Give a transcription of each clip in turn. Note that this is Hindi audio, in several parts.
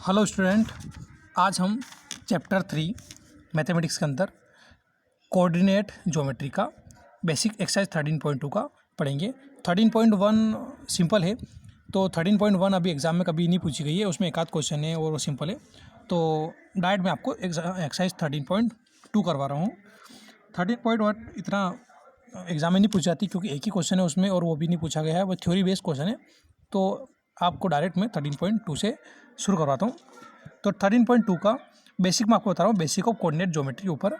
हेलो स्टूडेंट, आज हम चैप्टर 3 मैथमेटिक्स के अंदर कोऑर्डिनेट ज्योमेट्री का बेसिक एक्सरसाइज 13.2 का पढ़ेंगे। 13.1 सिंपल है, तो 13.1 अभी एग्ज़ाम में कभी नहीं पूछी गई है। उसमें एक आध क्वेश्चन है और वो सिंपल है, तो डायरेक्ट मैं आपको एक्सरसाइज 13.2 करवा रहा हूँ। 13.1 इतना एग्ज़ाम में नहीं पूछी जाती क्योंकि एक ही क्वेश्चन है उसमें और वो भी नहीं पूछा गया है, वो थ्योरी बेस्ड क्वेश्चन है। तो आपको डायरेक्ट मैं 13.2 से शुरू करवाता हूँ। तो 13.2 का बेसिक मैं आपको बता रहा हूँ, बेसिक ऑफ कोऑर्डिनेट ज्योमेट्री के ऊपर।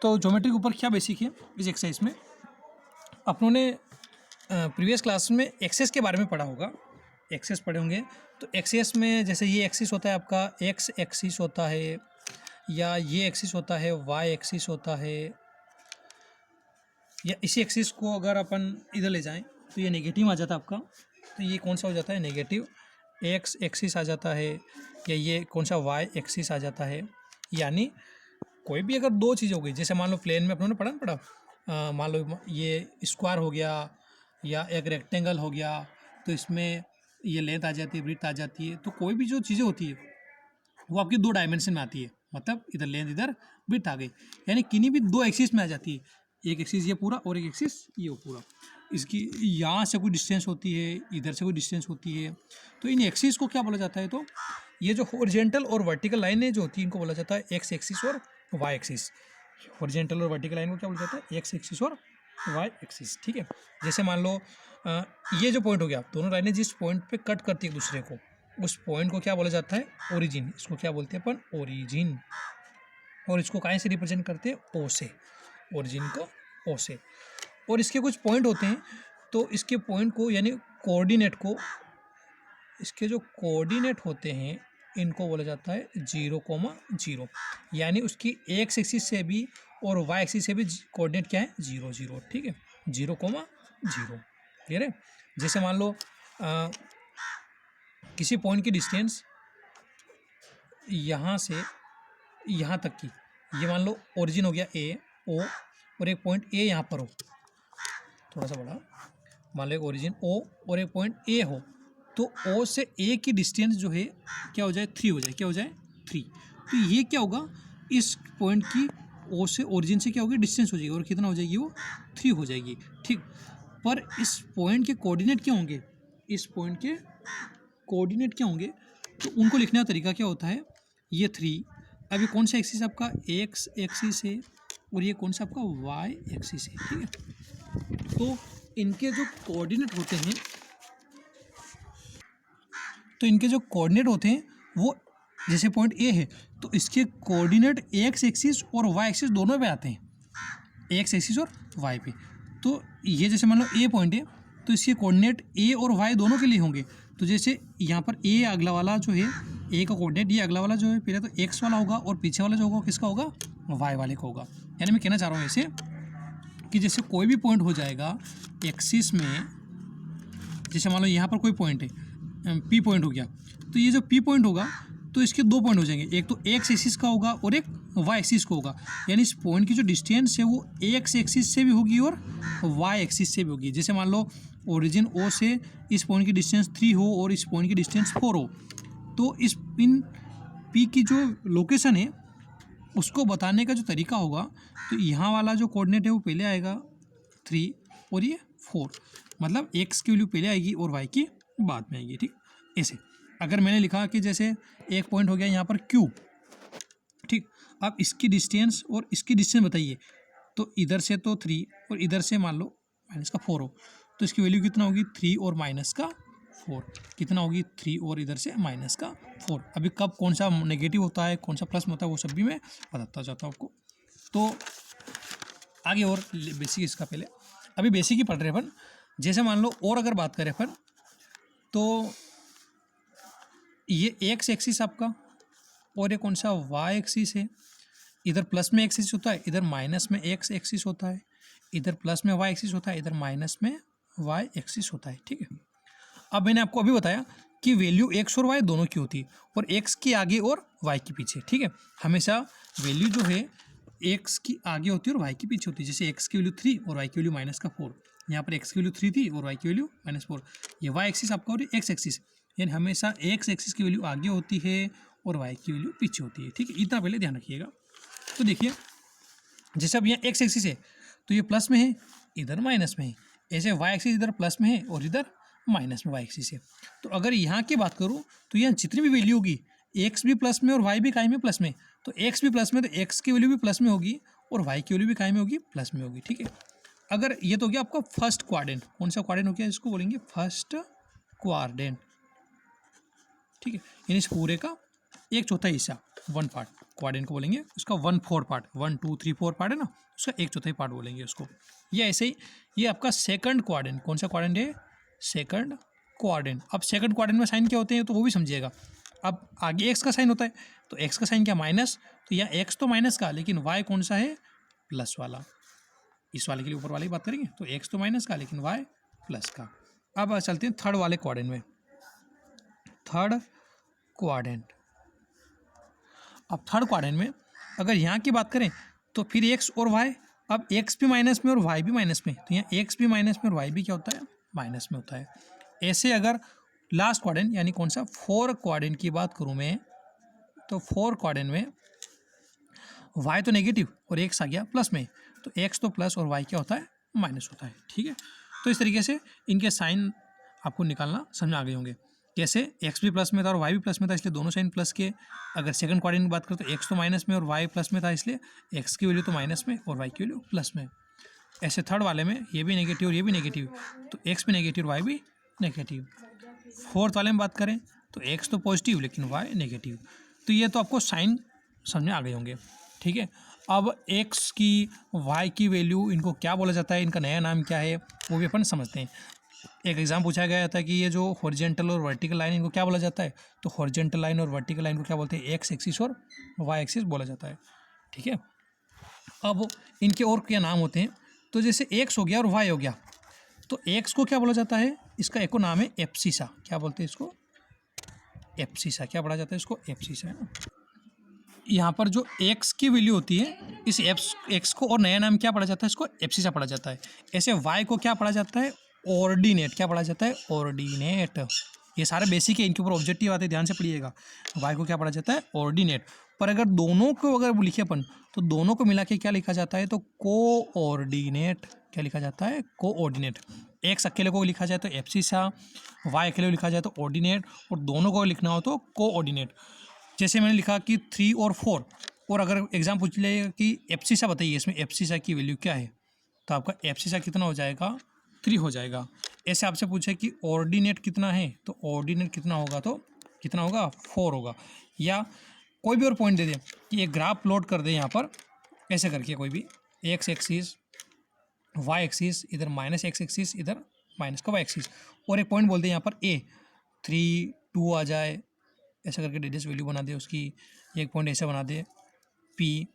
तो ज्योमेट्री के ऊपर क्या बेसिक है इस एक्सरसाइज में, अपनों ने प्रीवियस क्लास में एक्सेस के बारे में पढ़ा होगा, एक्सेस पढ़े होंगे। तो एक्सेस में जैसे ये एक्सिस होता है आपका, एक्स एक्सिस होता है, या ये एक्सिस होता है, वाई एक्सिस होता है, या इसी एक्सिस को अगर अपन इधर ले जाएं तो ये नेगेटिव आ जाता है आपका। तो ये कौन सा हो जाता है, नेगेटिव एक्स एक्सिस आ जाता है, या ये कौन सा वाई एक्सिस आ जाता है। यानी कोई भी अगर दो चीज़ हो गई, जैसे मान लो प्लेन में अपनों ने पढ़ा ना पढ़ा, मान लो ये स्क्वायर हो गया या एक रेक्टेंगल हो गया, तो इसमें ये लेंथ आ जाती है, ब्रीथ आ जाती है। तो कोई भी जो चीज़ें होती है वो आपकी दो डायमेंशन में आती है, मतलब इधर लेंथ इधर ब्रीथ आ गई, यानी किन्हीं भी दो एक्सिस में आ जाती है। एक एक्सिस ये पूरा और एक एक्सिस ये पूरा। इसकी यहाँ से कोई डिस्टेंस होती है, इधर से कोई डिस्टेंस होती है, तो इन एक्सिस को क्या बोला जाता है। तो ये जो हॉरिजॉन्टल और वर्टिकल लाइनें जो होती है इनको बोला जाता है एक्स एक्सिस और वाई एक्सिस। हॉरिजॉन्टल और वर्टिकल लाइन को क्या बोला जाता है, एक्स एक्सिस और वाई एक्सिस। ठीक है, जैसे मान लो ये जो पॉइंट हो गया, दोनों लाइनें जिस पॉइंट पे कट करती है एक दूसरे को, उस पॉइंट को क्या बोला जाता है, ओरिजिन। इसको क्या बोलते हैं अपन, ओरिजिन। और इसको कहाँ से रिप्रेजेंट करते हैं, ओ से, ओरिजिन को ओ से। और इसके कुछ पॉइंट होते हैं, तो इसके पॉइंट को यानी कोऑर्डिनेट को, इसके जो कोऑर्डिनेट होते हैं इनको बोला जाता है 0,0। यानी उसकी एक्स एक्सिस से भी और वाई एक्सिस से भी कोऑर्डिनेट क्या है, 0 0। ठीक है, 0,0। क्लियर है। जैसे मान लो किसी पॉइंट की डिस्टेंस यहाँ से यहाँ तक की, ये मान लो ओरिजिन हो गया ए ओ, और एक पॉइंट ए यहाँ पर हो, थोड़ा सा बड़ा, मान लो एक ओरिजिन ओ और एक पॉइंट ए हो, तो ओ से ए की डिस्टेंस जो है क्या हो जाए, 3 हो जाए। क्या हो जाए, 3। तो ये क्या होगा, इस पॉइंट की ओ से ओरिजिन से क्या होगी, डिस्टेंस हो जाएगी, और कितना हो जाएगी वो, 3 हो जाएगी। ठीक, पर इस पॉइंट के कोऑर्डिनेट क्या होंगे, इस पॉइंट के कोऑर्डिनेट क्या होंगे, तो उनको लिखने का तरीका क्या होता है, ये 3। अभी कौन सा एक्सिस आपका, एक्स एक्सिस है, और ये कौन सा आपका वाई एक्सिस है। ठीक है, तो इनके जो कोऑर्डिनेट होते हैं, वो जैसे पॉइंट ए है तो इसके कोऑर्डिनेट एक्स एक्सिस और वाई एक्सिस दोनों पे आते हैं, एक्स एक्सिस और वाई पे। तो ये जैसे मान लो ए पॉइंट है, तो इसके कोऑर्डिनेट ए और वाई दोनों के लिए होंगे। तो जैसे यहाँ पर ए अगला वाला जो है, ए का कोऑर्डिनेट ये अगला वाला जो है पहले तो एक्स वाला होगा, और पीछे वाला जो होगा किसका होगा, वाई वाले का होगा। यानी मैं कहना चाह रहा हूँ ऐसे कि जैसे कोई भी पॉइंट हो जाएगा एक्सिस में, जैसे मान लो यहाँ पर कोई पॉइंट है, पी पॉइंट हो गया, तो ये जो पी पॉइंट होगा तो इसके दो पॉइंट हो जाएंगे, एक तो एक्स एक्सिस का होगा और एक वाई एक्सिस का होगा। यानी इस पॉइंट की जो डिस्टेंस है वो एक्स एक्सिस से भी होगी और वाई एक्सिस से भी होगी। जैसे मान लो ओरिजिन ओ से इस पॉइंट की डिस्टेंस 3 हो और इस पॉइंट की डिस्टेंस 4 हो, तो इस इन पी की जो लोकेशन है उसको बताने का जो तरीका होगा, तो यहाँ वाला जो कोऑर्डिनेट है वो पहले आएगा 3 और ये 4, मतलब एक्स की वैल्यू पहले आएगी और वाई की बाद में आएगी। ठीक, ऐसे अगर मैंने लिखा कि जैसे एक पॉइंट हो गया यहाँ पर क्यू, ठीक, अब इसकी डिस्टेंस और इसकी डिस्टेंस बताइए, तो इधर से तो 3 और इधर से मान लो माइनस का 4 हो, तो इसकी वैल्यू कितना होगी, 3 और माइनस का 4 कितना होगी, 3 और इधर से माइनस का 4। अभी कब कौन सा नेगेटिव होता है, कौन सा प्लस होता है, वो सब भी मैं बताता जाता हूँ आपको। तो आगे और बेसिक इसका पहले, अभी बेसिक ही पढ़ रहे अपन। जैसे मान लो और अगर बात करें अपन, तो ये एक्स एक्सिस आपका और ये कौन सा वाई एक्सिस है, इधर प्लस में एक्सिस होता है, इधर माइनस में एक्स एक्सिस होता है, इधर प्लस में वाई एक्सिस होता है, इधर माइनस में वाई एक्सिस होता है। ठीक है, अब मैंने आपको अभी बताया कि वैल्यू एक्स और वाई दोनों की होती है, और एक्स के आगे और वाई के पीछे। ठीक है, हमेशा वैल्यू जो है एक्स की आगे होती है और वाई के पीछे होती है। जैसे एक्स की वैल्यू 3 और वाई की वैल्यू माइनस का 4, यहाँ पर एक्स की वैल्यू 3 थी और वाई की वैल्यू -4। ये वाई एक्सिस आपका और एक्स एक्सिस, यानी हमेशा एक्स एक्सिस की वैल्यू आगे होती है और वाई की वैल्यू पीछे होती है। ठीक है, इतना पहले ध्यान रखिएगा। तो देखिए जैसे अब यहाँ एक्स एक्सिस है तो ये प्लस में है, इधर माइनस में है, ऐसे वाई एक्सिस इधर प्लस में है और इधर माइनस में वाई एक्सिस है। तो अगर यहाँ की बात करूँ तो यहाँ जितनी भी वैल्यू होगी, एक्स भी प्लस में और वाई भी काय में प्लस में, तो एक्स भी प्लस में तो एक्स की वैल्यू भी प्लस में होगी और वाई की वैल्यू भी काय में होगी, प्लस में होगी। ठीक है, अगर ये तो हो गया आपका फर्स्ट क्वाड्रेंट, कौन सा क्वाड्रेंट हो गया, इसको बोलेंगे फर्स्ट क्वाड्रेंट। ठीक है, यानी इस पूरे का एक चौथाई हिस्सा, वन पार्ट क्वाड्रेंट को बोलेंगे, उसका 1/4 पार्ट, 1 2 3 4 पार्ट है ना, उसका एक चौथाई पार्ट बोलेंगे उसको। ये ऐसे ही ये आपका सेकंड क्वाड्रेंट, कौन सा क्वाड्रेंट है, सेकंड क्वाड्रेंट। अब सेकंड क्वाड्रेंट में साइन क्या होते हैं तो वो भी समझिएगा। अब आगे एक्स का साइन होता है तो एक्स का साइन क्या, माइनस, तो यहाँ एक्स तो माइनस का, लेकिन वाई कौन सा है, प्लस वाला। इस वाले के लिए ऊपर वाले की बात करेंगे तो एक्स तो माइनस का लेकिन वाई प्लस का। अब चलते हैं थर्ड वाले क्वाड्रेंट में, थर्ड क्वाड्रेंट। अब थर्ड क्वाड्रेंट में अगर यहाँ की बात करें तो फिर एक्स और वाई, अब एक्स भी माइनस में और वाई भी माइनस में, तो यहाँ एक्स भी माइनस में और वाई भी क्या होता है, माइनस में होता है। ऐसे अगर लास्ट क्वाड्रेंट यानी कौन सा, फोर्थ क्वाड्रेंट की बात करूँ मैं, तो फोर्थ क्वाड्रेंट में वाई तो नेगेटिव और एक्स आ गया प्लस में, तो एक्स तो प्लस और वाई क्या होता है, माइनस होता है। ठीक है, तो इस तरीके से इनके साइन आपको निकालना समझ आ गए होंगे। कैसे, एक्स भी प्लस में था और वाई भी प्लस में था, इसलिए दोनों साइन प्लस के। अगर सेकंड क्वाड्रेंट की बात करें तो एक्स तो माइनस में और वाई प्लस में था, इसलिए एक्स की वैल्यू तो माइनस में और वाई की वैल्यू प्लस में। ऐसे थर्ड वाले में ये भी नेगेटिव और ये भी नेगेटिव, तो एक्स भी नेगेटिव वाई भी नेगेटिव। फोर्थ वाले में बात करें तो एक्स तो पॉजिटिव लेकिन वाई नेगेटिव। तो ये तो आपको साइन समझ में आ गए होंगे। ठीक है, अब एक्स की वाई की वैल्यू इनको क्या बोला जाता है, इनका नया नाम क्या है वो भी अपन समझते हैं। एक एग्जाम पूछा गया था कि ये जो हॉरिजॉन्टल और वर्टिकल लाइन इनको क्या बोला जाता है, तो हॉरिजॉन्टल लाइन और वर्टिकल लाइन को क्या बोलते हैं, एक्स एक्सिस और वाई एक्सिस बोला जाता है। ठीक है, अब इनके और क्या नाम होते हैं, तो जैसे एक्स हो गया और वाई हो गया, तो एक्स को क्या बोला जाता है, इसका एक नाम है एब्सिसा। क्या बोलते हैं इसको, एब्सिसा। क्या पढ़ा जाता है इसको, एब्सिसा, है ना। यहाँ पर जो एक्स की वैल्यू होती है, इस एक्स को और नया नाम क्या पढ़ा जाता है, इसको एब्सिसा पढ़ा जाता है। ऐसे वाई को क्या पढ़ा जाता है, ऑर्डिनेट। क्या पढ़ा जाता है, ऑर्डिनेट। ये सारे बेसिक है, इनके ऊपर ऑब्जेक्टिव आते हैं, ध्यान से पढ़िएगा। वाई को क्या पढ़ा जाता है, ऑर्डिनेट। पर अगर दोनों को अगर लिखे अपन तो दोनों को मिला के क्या लिखा जाता है, तो कोऑर्डिनेट। क्या लिखा जाता है, कोऑर्डिनेट। एक्स अकेले को लिखा जाए तो एब्सिसा, वाई अकेले को लिखा जाए तो ऑर्डिनेट, और दोनों को लिखना हो तो कोऑर्डिनेट। जैसे मैंने लिखा कि 3 और 4, और अगर एग्जाम पूछ ले कि एब्सिसा बताइए, इसमें एब्सिसा की वैल्यू क्या है, तो आपका एब्सिसा कितना हो जाएगा, 3 हो जाएगा। ऐसे आपसे पूछे कि ऑर्डिनेट कितना है, तो ऑर्डिनेट कितना होगा, तो कितना होगा, 4 होगा। या कोई भी और पॉइंट दे दें कि एक ग्राफ प्लॉट कर दे यहाँ पर ऐसे करके, कोई भी एक्स एक्सिस, वाई एक्सिस, इधर माइनस एक्स एक्सिस, इधर माइनस का वाई एक्सिस, और एक पॉइंट बोल दे यहाँ पर ए 3 2 आ जाए, ऐसा करके डेडियस वैल्यू बना दे उसकी। एक पॉइंट ऐसे बना दे पी,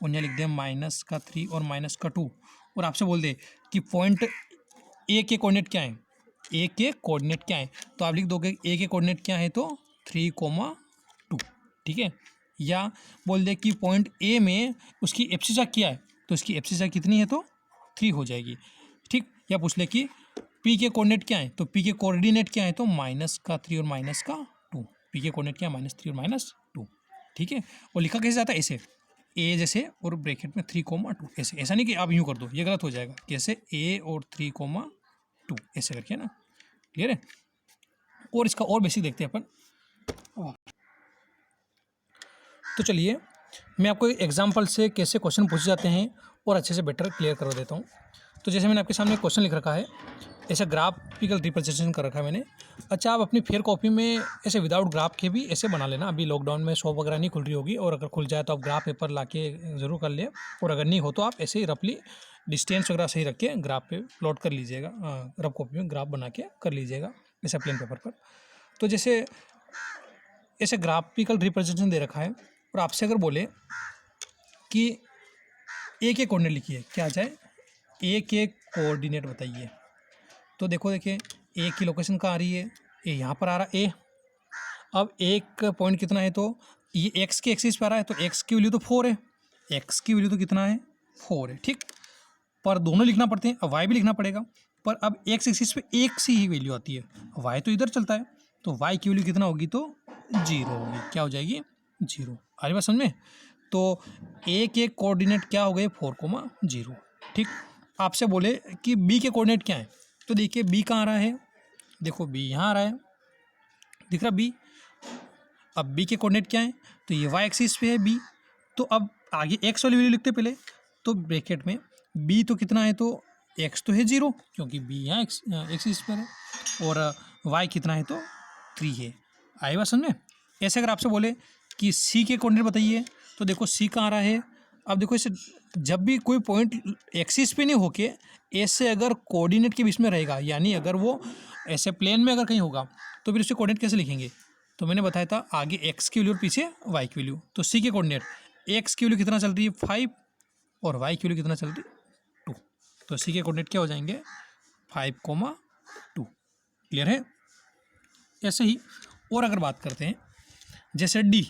और यहाँ लिख दे माइनस का 3 और माइनस का 2, और आपसे बोल दे कि पॉइंट ए के कोऑर्डिनेट क्या है, ए के कोऑर्डिनेट क्या है, तो आप लिख दोगे ए के कोऑर्डिनेट क्या है, तो 3,2। ठीक है, या बोल दे कि पॉइंट ए में उसकी एब्सिसा क्या है, तो इसकी एब्सिसा कितनी है, तो 3 हो जाएगी। ठीक, या पूछ ले कि पी के कोऑर्डिनेट क्या है, तो पी के कोऑर्डिनेट क्या है, तो माइनस का 3 और माइनस का 2। पी के कोऑर्डिनेट क्या है, -3 और -2। ठीक है, और लिखा कैसे जाता है, ऐसे ए जैसे और ब्रैकेट में 3,2 ऐसे। ऐसा नहीं कि आप यूँ कर दो, ये गलत हो जाएगा। कैसे, ए और 3,2 ऐसे करके, ना। क्लियर है, और इसका और बेसिक देखते हैं अपन। तो चलिए मैं आपको एक एग्जाम्पल से कैसे क्वेश्चन पूछे जाते हैं और अच्छे से बेटर क्लियर करवा देता हूँ। तो जैसे मैंने आपके सामने क्वेश्चन लिख रखा है, ऐसा ग्राफिकल रिप्रेजेंटेशन कर रखा है मैंने। अच्छा, आप अपनी फेयर कॉपी में ऐसे विदाउट ग्राफ के भी ऐसे बना लेना। अभी लॉकडाउन में शॉप वगैरह नहीं खुल रही होगी, और अगर खुल जाए तो आप ग्राफ पेपर ला के ज़रूर कर ले, और अगर नहीं हो तो आप ऐसे ही रफली डिस्टेंस वगैरह सही रख के ग्राफ पे प्लॉट कर लीजिएगा, रफ कॉपी में ग्राफ बना के कर लीजिएगा, ऐसे प्लेन पेपर पर। तो जैसे ऐसे ग्राफिकल रिप्रेजेंटेशन दे रखा है, और आपसे अगर बोले कि ए के कोऑर्डिनेट लिखिए, क्या आ जाए, ए के कोऑर्डिनेट बताइए, तो देखिए ए की लोकेशन कहाँ आ रही है, ए यहाँ पर आ रहा है ए। अब एक पॉइंट कितना है, तो ये एक्स के एक्सिस पर आ रहा है, तो एक्स की वैल्यू तो 4 है, एक्स की वैल्यू तो कितना है, 4 है। ठीक, पर दोनों लिखना पड़ते हैं, अब वाई भी लिखना पड़ेगा, पर अब एक्स एक्सिस पे एक सी ही वैल्यू आती है, वाई तो इधर चलता है, तो वाई की वैल्यू कितना होगी, तो 0 होगी। क्या हो जाएगी, 0। आ रही बात समझ में? तो ए के कोऑर्डिनेट क्या हो गए 4,0। ठीक, आपसे बोले कि बी के कोऑर्डिनेट क्या है, तो देखिए बी कहाँ आ रहा है, देखो बी यहाँ आ रहा है, दिख रहा बी। अब बी के कोऑर्डिनेट क्या है, तो ये वाई एक्सिस पे है बी। तो अब आगे एक्स वाली वैल्यू लिखते पहले, तो ब्रैकेट में बी तो कितना है, तो एक्स तो है 0 क्योंकि बी यहाँ एक्सिस पर है, और वाई कितना है तो 3 है। आई बात समझ में? ऐसे अगर आपसे बोले कि सी के कोऑर्डिनेट बताइए, तो देखो सी कहाँ आ रहा है। अब देखो इसे जब भी कोई पॉइंट एक्सिस पे नहीं होके ऐसे अगर कोऑर्डिनेट के बीच में रहेगा, यानी अगर वो ऐसे प्लेन में अगर कहीं होगा, तो फिर उसके कोऑर्डिनेट कैसे लिखेंगे? तो मैंने बताया था आगे एक्स की वैल्यू और पीछे वाई की वैल्यू। तो सी के कोऑर्डिनेट एक्स की वैल्यू कितना चल रही है 5 और वाई की वैल्यू कितना चल रही है 2। तो सी के कोऑर्डिनेट क्या हो जाएंगे 5,2। क्लियर है? ऐसे ही और अगर बात करते हैं जैसे डी,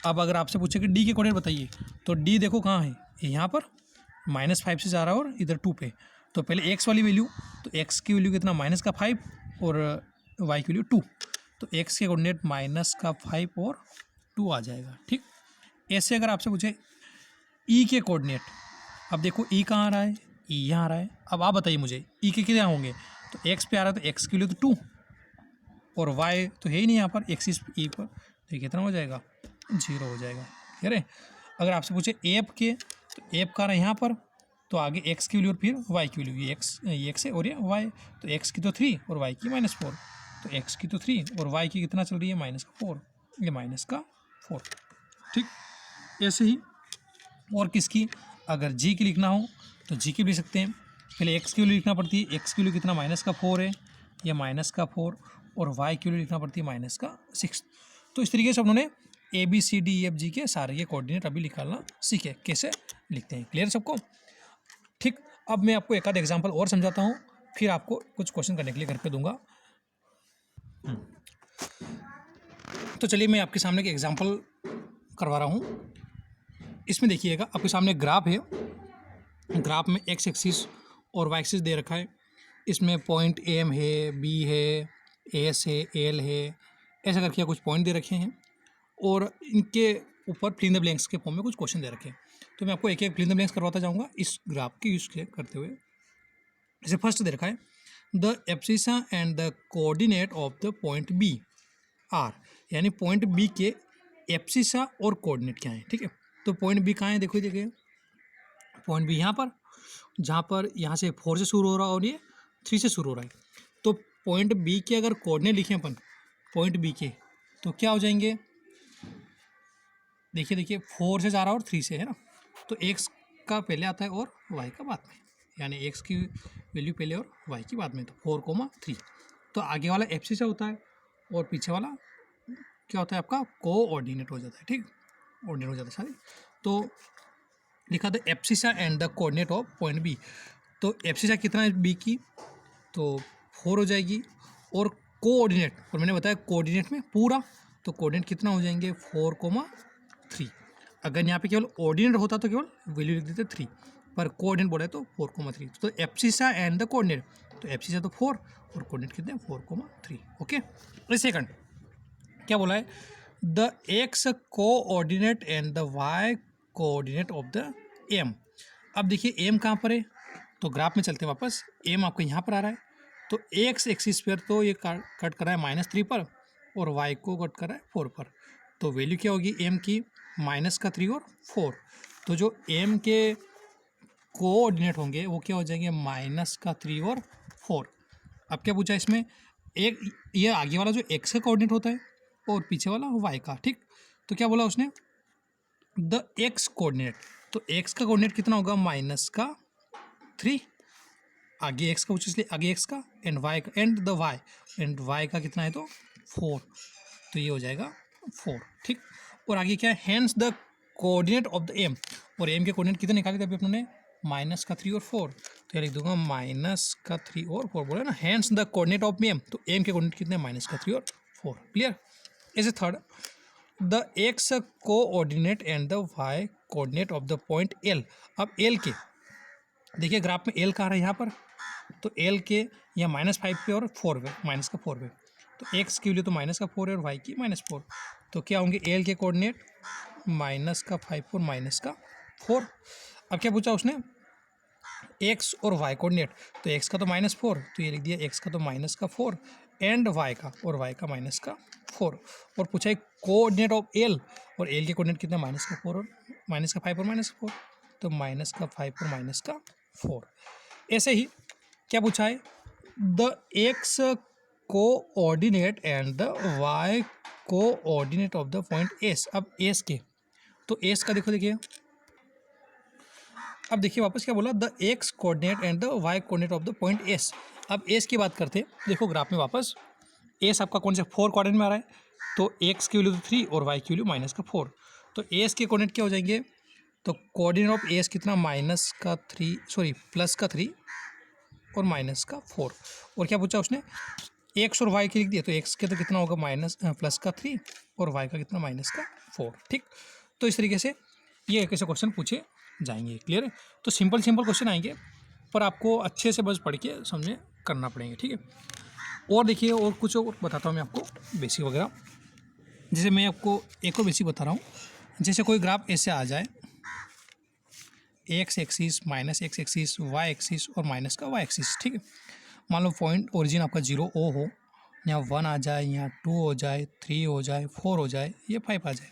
अब अगर आपसे पूछे कि डी के कोऑर्डिनेट बताइए, तो डी देखो कहाँ है, यहाँ पर -5 से जा रहा है और इधर 2 पे। तो पहले एक्स वाली वैल्यू, तो एक्स की वैल्यू कितना -5 और वाई की वैल्यू 2। तो एक्स के कोऑर्डिनेट -5 और 2 आ जाएगा। ठीक, ऐसे अगर आपसे पूछे ई के कोऑर्डिनेट, अब देखो ई कहाँ आ रहा है, ई यहाँ आ रहा है। अब आप बताइए मुझे ई के कितने होंगे, तो एक्स पे आ रहा है तो एक्स की वैल्यू तो 2 और वाई तो है ही नहीं यहाँ पर एक्सिस ई पर, तो ये कितना हो जाएगा 0 हो जाएगा। ठीक है? अगर आपसे पूछे एफ के, तो एफ का रहा है यहाँ पर, तो आगे एक्स की वैल्यू और फिर वाई की वैल्यू, ये एक्स है और ये वाई, तो एक्स की तो 3 और वाई की -4। तो एक्स की तो 3 और वाई की कितना चल रही है -4, ये -4। ठीक, ऐसे ही और किसकी अगर जी की लिखना हो तो जी की भी लिख सकते हैं। पहले एक्स की वैल्यू लिखना पड़ती है, एक्स की वैल्यू कितना -4 है, ये -4, और वाई की वैल्यू लिखना पड़ती है -6। तो इस तरीके से उन्होंने A B C D E F G के सारे ये कोऑर्डिनेट अभी निकालना सीखे कैसे लिखते हैं। क्लियर सबको? ठीक, अब मैं आपको एक आध एग्जांपल और समझाता हूँ, फिर आपको कुछ क्वेश्चन करने के लिए घर पे दूंगा। तो चलिए मैं आपके सामने एक एग्जांपल करवा रहा हूँ। इसमें देखिएगा आपके सामने ग्राफ है, ग्राफ में एक्स एक्सिस और वाई एक्सिस दे रखा है। इसमें पॉइंट एम है, बी है, एस है, एल है, ऐसा करके कुछ पॉइंट दे रखे हैं और इनके ऊपर फिल इन द ब्लैंक्स के फॉर्म में कुछ क्वेश्चन दे रखे हैं। तो मैं आपको एक एक फिल इन द ब्लैंक्स करवाता जाऊँगा इस ग्राफ के यूज करते हुए। जैसे फर्स्ट दे रखा है the abscissa and the coordinate of the point B are, यानी पॉइंट बी के एब्सिसा और कोऑर्डिनेट क्या है। ठीक है, तो पॉइंट बी कहाँ है, देखो देखिए पॉइंट बी यहाँ पर, जहाँ पर यहाँ से 4 से शुरू हो रहा है और ये 3 से शुरू हो रहा है। तो पॉइंट बी के अगर कोऑर्डिनेट लिखें अपन पॉइंट बी के, तो क्या हो जाएंगे, देखिए देखिए 4 से जा रहा है और 3 से है ना, तो एक्स का पहले आता है और वाई का बाद में, यानी एक्स की वैल्यू पहले और वाई की बाद में, तो 4,3। तो आगे वाला एब्सिस होता है और पीछे वाला क्या होता है आपका कोऑर्डिनेट हो जाता है। ठीक, ऑर्डिनेट हो जाता है सारी। तो लिखा था abscissa and the coordinate of point B, तो एब्सिसा कितना है बी की, तो 4 हो जाएगी, और कोऑर्डिनेट, और मैंने बताया कोऑर्डिनेट में पूरा, तो कोऑर्डिनेट कितना हो जाएंगे 4,3। अगर यहाँ पे केवल ऑर्डिनेट होता तो केवल वैल्यू लिख देते 3, पर कोऑर्डिनेट बोला है तो 4,3। तो एब्सिसा एंड द कोऑर्डिनेट, तो एब्सिसा तो 4 और कोऑर्डिनेट कितने 4,3। ओके, सेकंड क्या बोला है, the x coordinate and the y coordinate of the M. अब देखिए एम कहाँ पर है, तो ग्राफ में चलते हैं वापस, एम आपको यहाँ पर आ रहा है, तो एक्स एक्सिस पर तो ये कट कर रहा है -3 पर और वाई को कट कर रहा है 4 पर। तो वैल्यू क्या होगी एम की -3 और 4। तो जो एम के कोऑर्डिनेट होंगे वो क्या हो जाएंगे -3 और 4। अब क्या पूछा इसमें, एक ये आगे वाला जो एक्स का कोऑर्डिनेट होता है और पीछे वाला वाई का। ठीक, तो क्या बोला उसने, द एक्स कोऑर्डिनेट, तो एक्स का कोऑर्डिनेट कितना होगा -3, आगे एक्स का पूछा इसलिए आगे एक्स का, एंड वाई का, एंड वाई का कितना है तो 4, तो ये हो जाएगा 4। ठीक, और आगे क्या है, hence the coordinate of the M, और एम के कोऑर्डिनेट कितने निकाले थे अभी अपने -3 और 4, तो ये लिख दूंगा -3 और 4, बोला ना, hence the coordinate of M, तो एम के कोऑर्डिनेट कितने -3 और 4। Clear? Is a third the x coordinate and the y coordinate of the point L. अब एल के देखिए ग्राफ में एल का आ रहा है यहाँ पर, तो एल के यहाँ -5 पे और 4 पे, -4 पे, तो एक्स की वैल्यू तो -4 है और वाई की -4। तो क्या होंगे एल के कोऑर्डिनेट -5 और -4। अब क्या पूछा उसने, एक्स और वाई कोऑर्डिनेट, तो एक्स का तो -4, तो ये लिख दिया एक्स का तो -4 एंड वाई का, और वाई का -4। और पूछा है कोऑर्डिनेट ऑफ एल, और एल के कोऑर्डिनेट कितना -4 और -5 और -4, तो -5 और -4। ऐसे ही क्या पूछा है, the x coordinate and the y coordinate of the point S. अब एस के, तो एस का देखिए, अब देखिए वापस क्या बोला, the x coordinate and the y coordinate of the point S. अब एस की बात करते हैं, देखो ग्राफ में वापस, एस आपका कौन से 4 कोऑर्डिनेट में आ रहा है, तो एक्स की वैल्यू तो 3 और वाई की वैल्यू -4, तो एस के कोऑर्डिनेट क्या हो जाएंगे, तो कोऑर्डिनेट ऑफ एस कितना +3 और -4। और क्या पूछा उसने, एक्स और वाई के लिख दिया, तो एक्स के तो कितना होगा +3 और वाई का कितना -4। ठीक, तो इस तरीके से ये एक ऐसे क्वेश्चन पूछे जाएंगे। क्लियर है, तो सिंपल क्वेश्चन आएंगे, पर आपको अच्छे से बस पढ़ के समझे करना पड़ेंगे। ठीक है, और देखिए और कुछ और बताता हूँ मैं आपको बेसिक वगैरह। जैसे मैं आपको एक और बेसिक बता रहा हूँ, जैसे कोई ग्राफ ऐसे आ जाए, x axis -x axis, y axis और माइनस का वाई एक्सिस। ठीक है, मान लो पॉइंट ओरिजिन आपका 0 O हो, यहाँ 1 आ जाए, यहाँ 2 हो जाए, 3 हो जाए, 4 हो जाए, ये 5 आ जाए,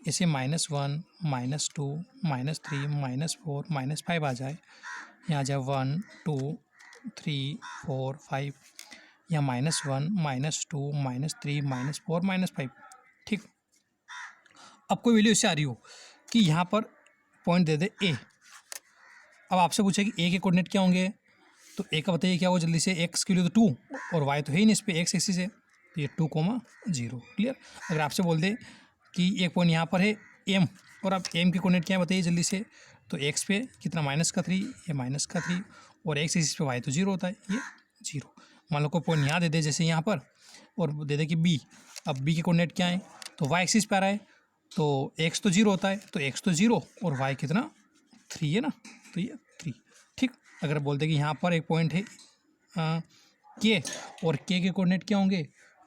ऐसे -1 -2 -3 -4 -5 आ जाए, यहाँ आ जाए 1 2 3 4 5, यहाँ -1 -2 -3 -4 -5। ठीक, अब कोई वैल्यू इससे आ रही हो कि यहाँ पर पॉइंट दे दे ए। अब आपसे पूछे कि ए के कोऑर्डिनेट क्या होंगे, तो ए का बताइए क्या हो जल्दी से, एक्स के लिए तो 2 और वाई तो है ही नहीं, इस पर एक्स एक्सिस है, तो ये 2,0। क्लियर, अगर आपसे बोल दे कि एक पॉइंट यहाँ पर है एम, और आप एम के कोऑर्डिनेट क्या है बताइए जल्दी से, तो एक्स पे कितना -3, ये -3, और एक्स एक्सिस पे वाई तो 0 होता है, ये 0। मान लो कोई पॉइंट यहाँ दे दे जैसे यहाँ पर, और दे दे कि बी, अब बी के कोऑर्डिनेट क्या है, तो वाई एक्सिस पे आ रहा है, तो एक्स तो 0 होता है, तो एक्स तो 0 और वाई कितना 3 है ना, तो ये 3। ठीक, अगर बोलते कि यहाँ पर एक पॉइंट है के, और के कोऑर्डिनेट क्या होंगे,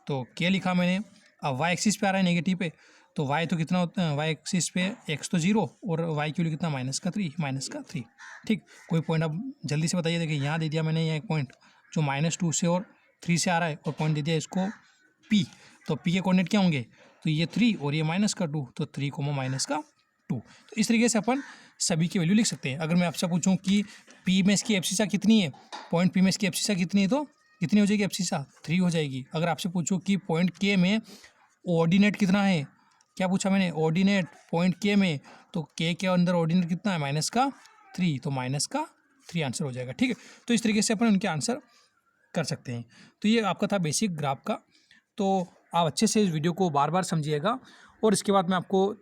तो के लिखा मैंने, अब वाई एक्सिस पे आ रहा है नेगेटिव पे, तो वाई तो कितना होता है, वाई एक्सिस पे एक्स तो 0 और वाई की वैल्यू कितना -3। ठीक, कोई पॉइंट अब जल्दी से बताइए, देखिए यहाँ दे दिया मैंने ये एक पॉइंट जो -2 से और 3 से आ रहा है, और पॉइंट दे दिया इसको पी, तो पी के कोऑर्डिनेट क्या होंगे, तो ये 3 और ये -2, तो 3, -2। तो इस तरीके से अपन सभी की वैल्यू लिख सकते हैं। अगर मैं आपसे पूछूं कि पी में इसकी एफसीसा कितनी है, पॉइंट पी में इसकी एफसीसा कितनी है, तो कितनी हो जाएगी एफसीसा, 3 हो जाएगी। अगर आपसे पूछूं कि पॉइंट के में ऑर्डिनेट कितना है, क्या पूछा मैंने, ऑर्डिनेट पॉइंट के में, तो के अंदर ऑर्डिनेट कितना है -3, तो -3 आंसर हो जाएगा। ठीक है, तो इस तरीके से अपन उनके आंसर कर सकते हैं। तो ये आपका था बेसिक ग्राफ का, तो आप अच्छे से इस वीडियो को बार बार समझिएगा, और इसके बाद मैं आपको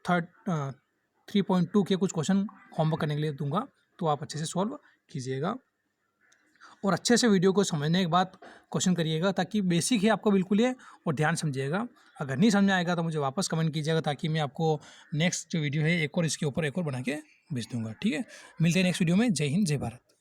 3.2 के कुछ क्वेश्चन होमवर्क करने के लिए दूंगा, तो आप अच्छे से सॉल्व कीजिएगा, और अच्छे से वीडियो को समझने के बाद क्वेश्चन करिएगा, ताकि बेसिक है आपको बिल्कुल ये, और ध्यान समझिएगा। अगर नहीं समझ आएगा तो मुझे वापस कमेंट कीजिएगा, ताकि मैं आपको नेक्स्ट जो वीडियो है एक और इसके ऊपर एक और बना के भेज दूँगा। ठीक है, मिलते हैं नेक्स्ट वीडियो में। जय हिंद, जय भारत।